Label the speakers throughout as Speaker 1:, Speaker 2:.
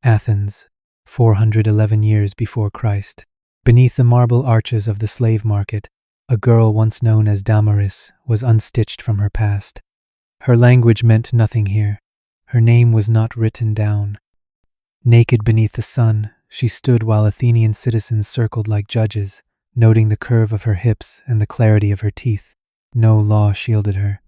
Speaker 1: Athens, 411 years before Christ. Beneath the marble arches of the slave market, a girl once known as Damaris was unstitched from her past. Her language meant nothing here. Her name was not written down. Naked beneath the sun, she stood while Athenian citizens circled like judges, noting the curve of her hips and the clarity of her teeth. No law shielded her.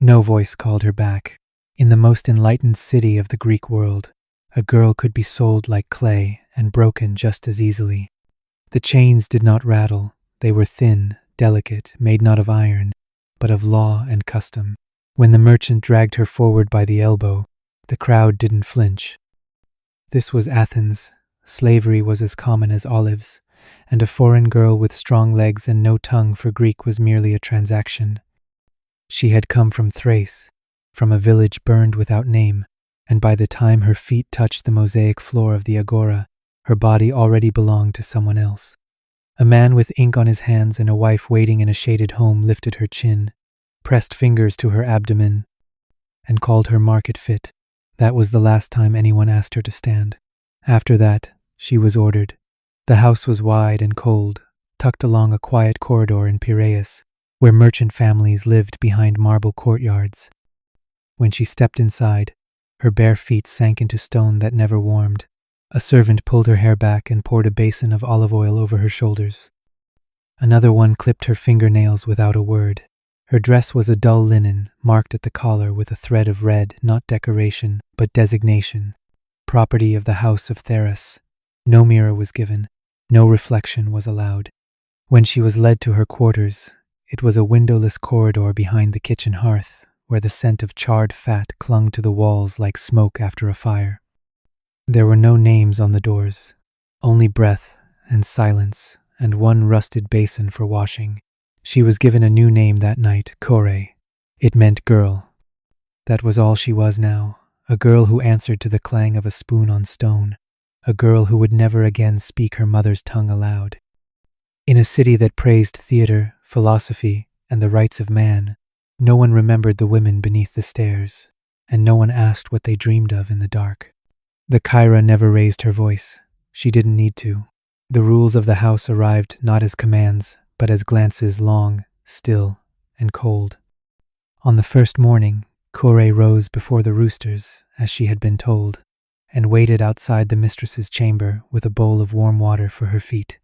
Speaker 1: No voice called her back. In the most enlightened city of the Greek world, a girl could be sold like clay and broken just as easily. The chains did not rattle. They were thin, delicate, made not of iron, but of law and custom. When the merchant dragged her forward by the elbow, the crowd didn't flinch. This was Athens. Slavery was as common as olives, and a foreign girl with strong legs and no tongue for Greek was merely a transaction. She had come from Thrace, from a village burned without name, and by the time her feet touched the mosaic floor of the agora, her body already belonged to someone else. A man with ink on his hands and a wife waiting in a shaded home lifted her chin, pressed fingers to her abdomen, and called her market fit. That was the last time anyone asked her to stand. After that, she was ordered. The house was wide and cold, tucked along a quiet corridor in Piraeus, where merchant families lived behind marble courtyards. When she stepped inside, her bare feet sank into stone that never warmed. A servant pulled her hair back and poured a basin of olive oil over her shoulders. Another one clipped her fingernails without a word. Her dress was a dull linen, marked at the collar with a thread of red, not decoration, but designation. Property of the house of Thracian. No mirror was given. No reflection was allowed. When she was led to her quarters, it was a windowless corridor behind the kitchen hearth, where the scent of charred fat clung to the walls like smoke after a fire. There were no names on the doors, only breath and silence and one rusted basin for washing. She was given a new name that night, Kore. It meant girl. That was all she was now, a girl who answered to the clang of a spoon on stone, a girl who would never again speak her mother's tongue aloud. In a city that praised theater, philosophy, and the rights of man, no one remembered the women beneath the stairs, and no one asked what they dreamed of in the dark. The Kyra never raised her voice. She didn't need to. The rules of the house arrived not as commands, but as glances long, still, and cold. On the first morning, Kore rose before the roosters, as she had been told, and waited outside the mistress's chamber with a bowl of warm water for her feet.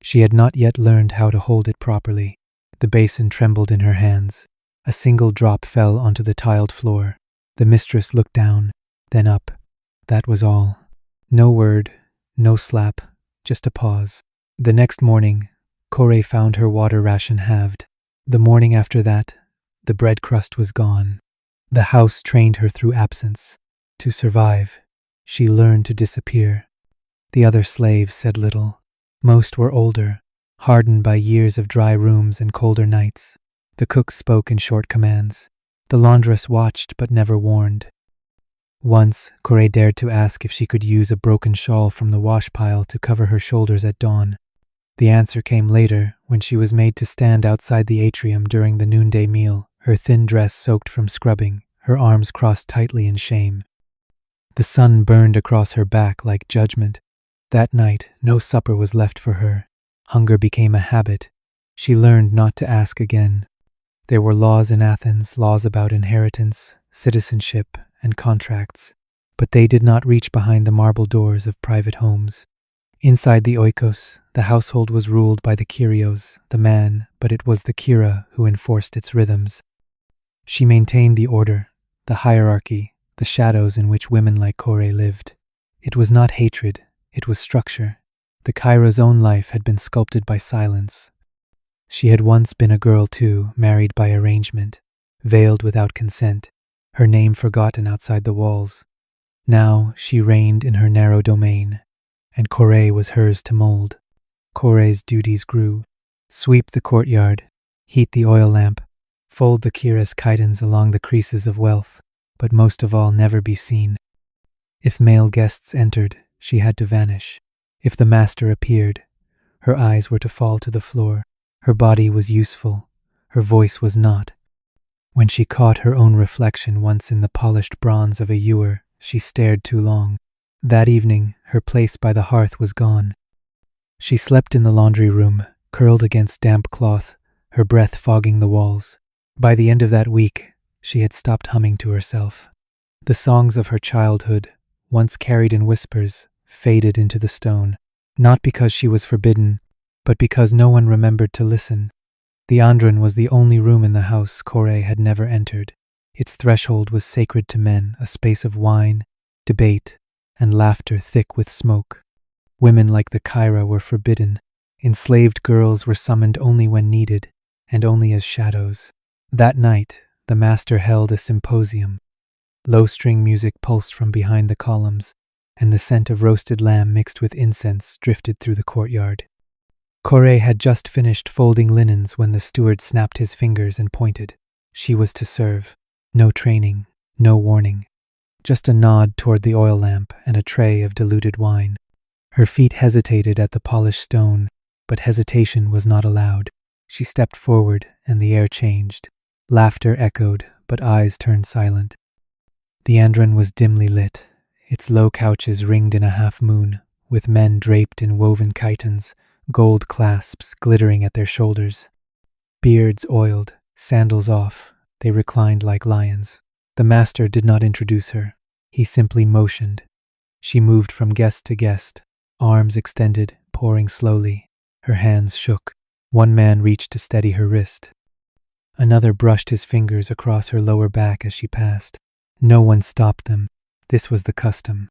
Speaker 1: She had not yet learned how to hold it properly. The basin trembled in her hands. A single drop fell onto the tiled floor. The mistress looked down, then up. That was all. No word, no slap, just a pause. The next morning, Kore found her water ration halved. The morning after that, the bread crust was gone. The house trained her through absence. To survive, she learned to disappear. The other slaves said little. Most were older, hardened by years of dry rooms and colder nights. The cook spoke in short commands. The laundress watched but never warned. Once, Kore dared to ask if she could use a broken shawl from the wash pile to cover her shoulders at dawn. The answer came later, when she was made to stand outside the atrium during the noonday meal, her thin dress soaked from scrubbing, her arms crossed tightly in shame. The sun burned across her back like judgment. That night, no supper was left for her. Hunger became a habit. She learned not to ask again. There were laws in Athens, laws about inheritance, citizenship, and contracts, but they did not reach behind the marble doors of private homes. Inside the oikos, the household was ruled by the kyrios, the man, but it was the kyra who enforced its rhythms. She maintained the order, the hierarchy, the shadows in which women like Kore lived. It was not hatred, it was structure. The kyra's own life had been sculpted by silence. She had once been a girl too, married by arrangement, veiled without consent, her name forgotten outside the walls. Now she reigned in her narrow domain, and Kore was hers to mold. Kore's duties grew. Sweep the courtyard, heat the oil lamp, fold the kyra's chitons along the creases of wealth, but most of all never be seen. If male guests entered, she had to vanish. If the master appeared, her eyes were to fall to the floor. Her body was useful, her voice was not. When she caught her own reflection once in the polished bronze of a ewer, she stared too long. That evening, her place by the hearth was gone. She slept in the laundry room, curled against damp cloth, her breath fogging the walls. By the end of that week, she had stopped humming to herself. The songs of her childhood, once carried in whispers, faded into the stone, not because she was forbidden, but because no one remembered to listen. The andron was the only room in the house Kore had never entered. Its threshold was sacred to men, a space of wine, debate, and laughter thick with smoke. Women like the Kyra were forbidden. Enslaved girls were summoned only when needed, and only as shadows. That night, the master held a symposium. Low-string music pulsed from behind the columns, and the scent of roasted lamb mixed with incense drifted through the courtyard. Kore had just finished folding linens when the steward snapped his fingers and pointed. She was to serve. No training, no warning. Just a nod toward the oil lamp and a tray of diluted wine. Her feet hesitated at the polished stone, but hesitation was not allowed. She stepped forward, and the air changed. Laughter echoed, but eyes turned silent. The andron was dimly lit, its low couches ringed in a half-moon, with men draped in woven chitons, gold clasps glittering at their shoulders. Beards oiled, sandals off, they reclined like lions. The master did not introduce her. He simply motioned. She moved from guest to guest, arms extended, pouring slowly. Her hands shook. One man reached to steady her wrist. Another brushed his fingers across her lower back as she passed. No one stopped them. This was the custom.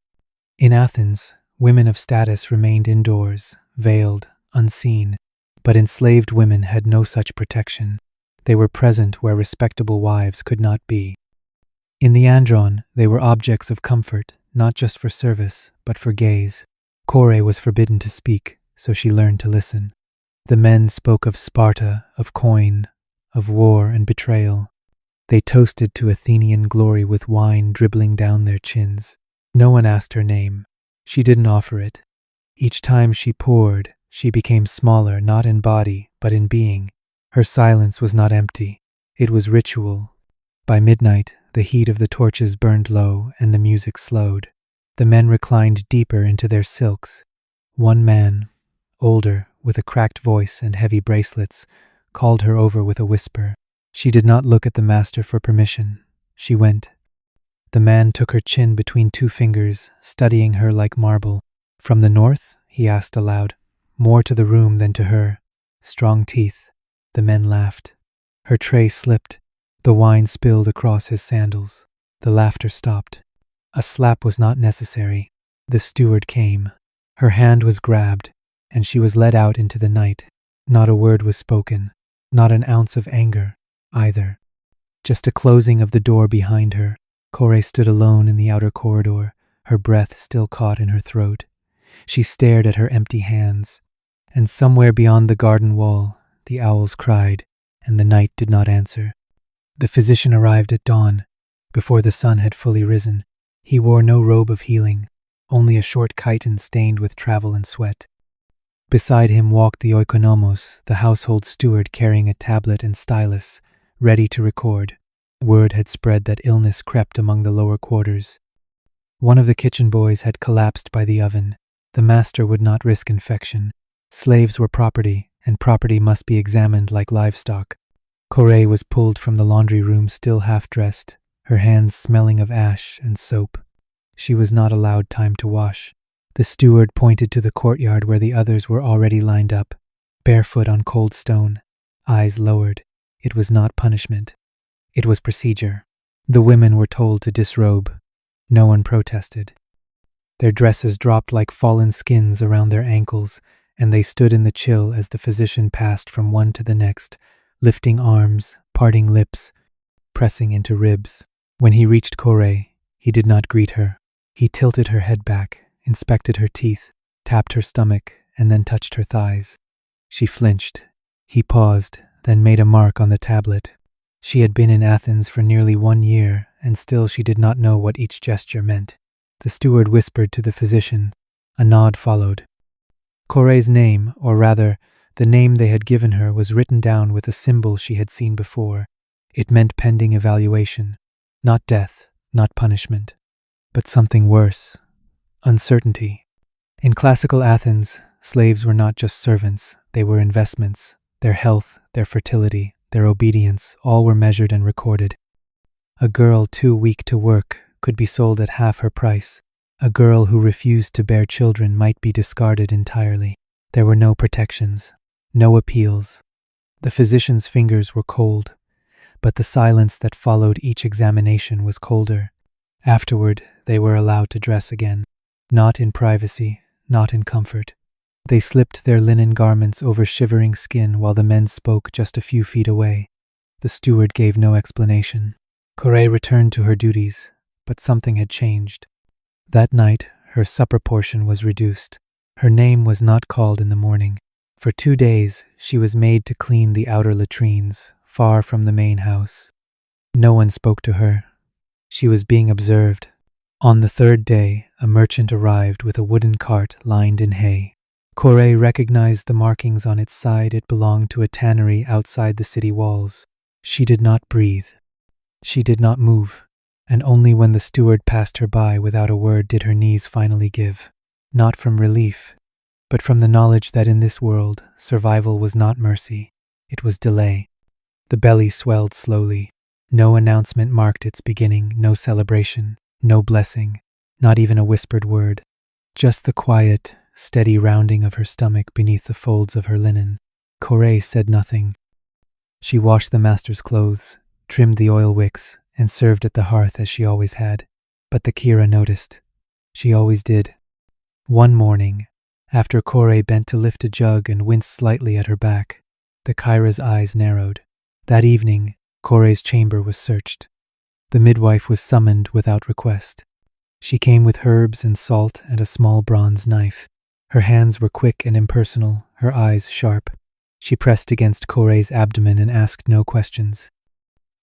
Speaker 1: In Athens, women of status remained indoors, veiled, unseen, but enslaved women had no such protection. They were present where respectable wives could not be. In the andron, they were objects of comfort, not just for service, but for gaze. Kore was forbidden to speak, so she learned to listen. The men spoke of Sparta, of coin, of war and betrayal. They toasted to Athenian glory with wine dribbling down their chins. No one asked her name. She didn't offer it. Each time she poured, she became smaller, not in body, but in being. Her silence was not empty. It was ritual. By midnight, the heat of the torches burned low and the music slowed. The men reclined deeper into their silks. One man, older, with a cracked voice and heavy bracelets, called her over with a whisper. She did not look at the master for permission. She went. The man took her chin between two fingers, studying her like marble. "From the north?" he asked aloud. More to the room than to her. Strong teeth. The men laughed. Her tray slipped. The wine spilled across his sandals. The laughter stopped. A slap was not necessary. The steward came. Her hand was grabbed, and she was led out into the night. Not a word was spoken. Not an ounce of anger, either. Just a closing of the door behind her. Kore stood alone in the outer corridor, her breath still caught in her throat. She stared at her empty hands, and somewhere beyond the garden wall, the owls cried, and the night did not answer. The physician arrived at dawn, before the sun had fully risen. He wore no robe of healing, only a short chiton stained with travel and sweat. Beside him walked the oikonomos, the household steward carrying a tablet and stylus, ready to record. Word had spread that illness crept among the lower quarters. One of the kitchen boys had collapsed by the oven. The master would not risk infection. Slaves were property, and property must be examined like livestock. Kore was pulled from the laundry room still half-dressed, her hands smelling of ash and soap. She was not allowed time to wash. The steward pointed to the courtyard where the others were already lined up, barefoot on cold stone, eyes lowered. It was not punishment. It was procedure. The women were told to disrobe. No one protested. Their dresses dropped like fallen skins around their ankles, and they stood in the chill as the physician passed from one to the next, lifting arms, parting lips, pressing into ribs. When he reached Kore, he did not greet her. He tilted her head back, inspected her teeth, tapped her stomach, and then touched her thighs. She flinched. He paused, then made a mark on the tablet. She had been in Athens for nearly 1 year, and still she did not know what each gesture meant. The steward whispered to the physician. A nod followed. Kore's name, or rather, the name they had given her, was written down with a symbol she had seen before. It meant pending evaluation. Not death, not punishment, but something worse. uncertainty. In classical Athens, slaves were not just servants, they were investments. Their health, their fertility, their obedience, all were measured and recorded. A girl too weak to work could be sold at half her price. A girl who refused to bear children might be discarded entirely. There were no protections, no appeals. The physician's fingers were cold, but the silence that followed each examination was colder. Afterward, they were allowed to dress again, not in privacy, not in comfort. They slipped their linen garments over shivering skin while the men spoke just a few feet away. The steward gave no explanation. Corée returned to her duties, but something had changed. That night, her supper portion was reduced. Her name was not called in the morning. For 2 days, she was made to clean the outer latrines, far from the main house. No one spoke to her. She was being observed. On the 3rd day, a merchant arrived with a wooden cart lined in hay. Corée recognized the markings on its side. It belonged to a tannery outside the city walls. She did not breathe. She did not move, and only when the steward passed her by without a word did her knees finally give. Not from relief, but from the knowledge that in this world, survival was not mercy, it was delay. The belly swelled slowly. No announcement marked its beginning, no celebration, no blessing, not even a whispered word. Just the quiet, steady rounding of her stomach beneath the folds of her linen. Corée said nothing. She washed the master's clothes, trimmed the oil wicks, and served at the hearth as she always had. But the Kira noticed. She always did. One morning, after Corée bent to lift a jug and winced slightly at her back, the Kyra's eyes narrowed. That evening, Coré's chamber was searched. The midwife was summoned without request. She came with herbs and salt and a small bronze knife. Her hands were quick and impersonal, her eyes sharp. She pressed against Coré's abdomen and asked no questions.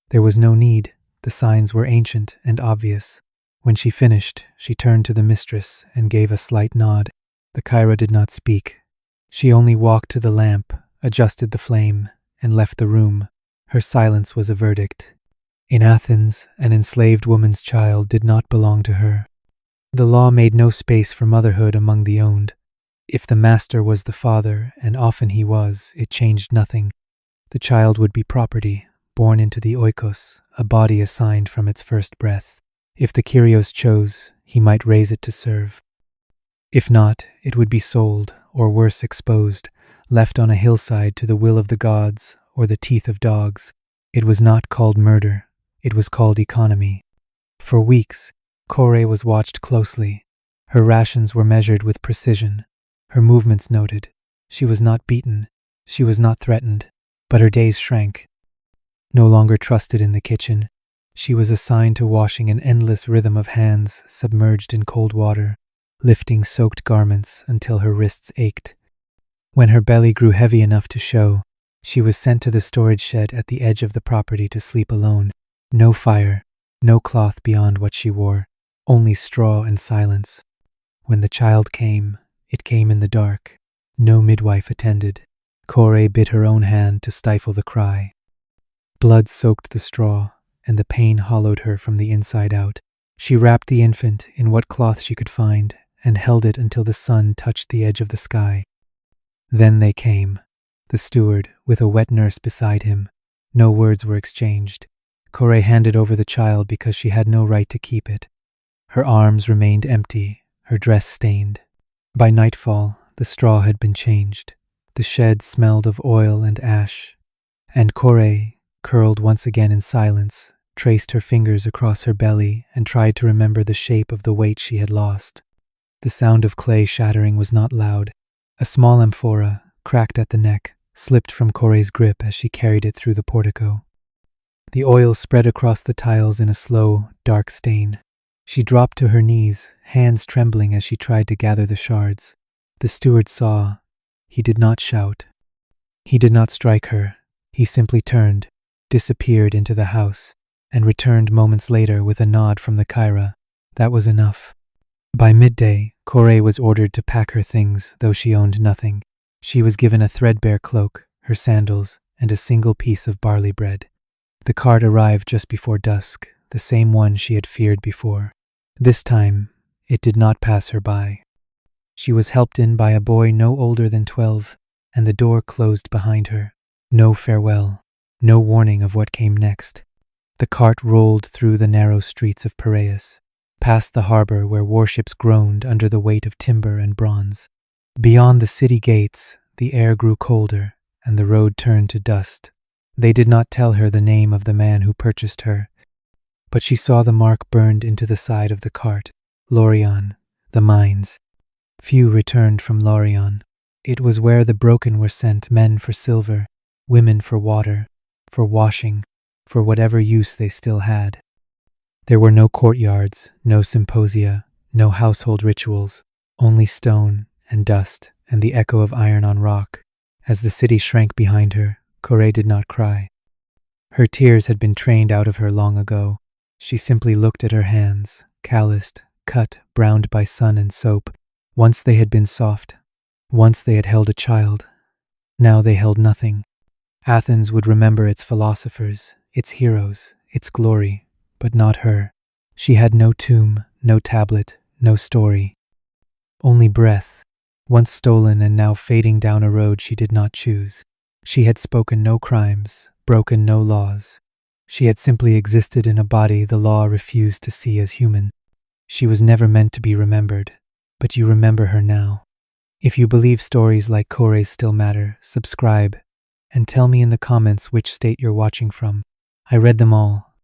Speaker 1: There was no need. The signs were ancient and obvious. When she finished, she turned to the mistress and gave a slight nod. The Kyra did not speak. She only walked to the lamp, adjusted the flame, and left the room. Her silence was a verdict. In Athens, an enslaved woman's child did not belong to her. The law made no space for motherhood among the owned. If the master was the father, and often he was, it changed nothing. The child would be property, born into the oikos, a body assigned from its first breath. If the Kyrios chose, he might raise it to serve. If not, it would be sold, or worse, exposed, left on a hillside to the will of the gods or the teeth of dogs. It was not called murder, it was called economy. For weeks, Corée was watched closely. Her rations were measured with precision, her movements noted. She was not beaten, she was not threatened, but her days shrank. No longer trusted in the kitchen, she was assigned to washing an endless rhythm of hands submerged in cold water, lifting soaked garments until her wrists ached. When her belly grew heavy enough to show, she was sent to the storage shed at the edge of the property to sleep alone. No fire, no cloth beyond what she wore, only straw and silence. When the child came, it came in the dark. No midwife attended. Corée bit her own hand to stifle the cry. Blood soaked the straw, and the pain hollowed her from the inside out. She wrapped the infant in what cloth she could find and held it until the sun touched the edge of the sky. Then they came. The steward, with a wet nurse beside him. No words were exchanged. Corée handed over the child because she had no right to keep it. Her arms remained empty, her dress stained. By nightfall, the straw had been changed. The shed smelled of oil and ash. And Corée, curled once again in silence, traced her fingers across her belly and tried to remember the shape of the weight she had lost. The sound of clay shattering was not loud. A small amphora, cracked at the neck, slipped from Coré's grip as she carried it through the portico. The oil spread across the tiles in a slow, dark stain. She dropped to her knees, hands trembling as she tried to gather the shards. The steward saw. He did not shout. He did not strike her. He simply turned, disappeared into the house, and returned moments later with a nod from the Kyra. That was enough. By midday, Corée was ordered to pack her things, though she owned nothing. She was given a threadbare cloak, her sandals, and a single piece of barley bread. The cart arrived just before dusk, the same one she had feared before. This time, It did not pass her by. She was helped in by a boy no older than 12, and the door closed behind her. No farewell, no warning of what came next. The cart rolled through the narrow streets of Piraeus, past the harbor where warships groaned under the weight of timber and bronze. Beyond the city gates, the air grew colder, and the road turned to dust. They did not tell her the name of the man who purchased her, but she saw the mark burned into the side of the cart. Laurion, the mines. Few returned from Laurion. It was where the broken were sent, men for silver, women for water, for washing, for whatever use they still had. There were no courtyards, no symposia, no household rituals, only stone and dust and the echo of iron on rock. As the city shrank behind her, Corée did not cry. Her tears had been trained out of her long ago. She simply looked at her hands, calloused, cut, browned by sun and soap. Once they had been soft. Once they had held a child. Now they held nothing. Athens would remember its philosophers, its heroes, its glory, but not her. She had no tomb, no tablet, no story. Only breath, once stolen and now fading down a road she did not choose. She had spoken no crimes, broken no laws. She had simply existed in a body the law refused to see as human. She was never meant to be remembered, but you remember her now. If you believe stories like Coré's still matter, subscribe, and tell me in the comments which state you're watching from. I read them all,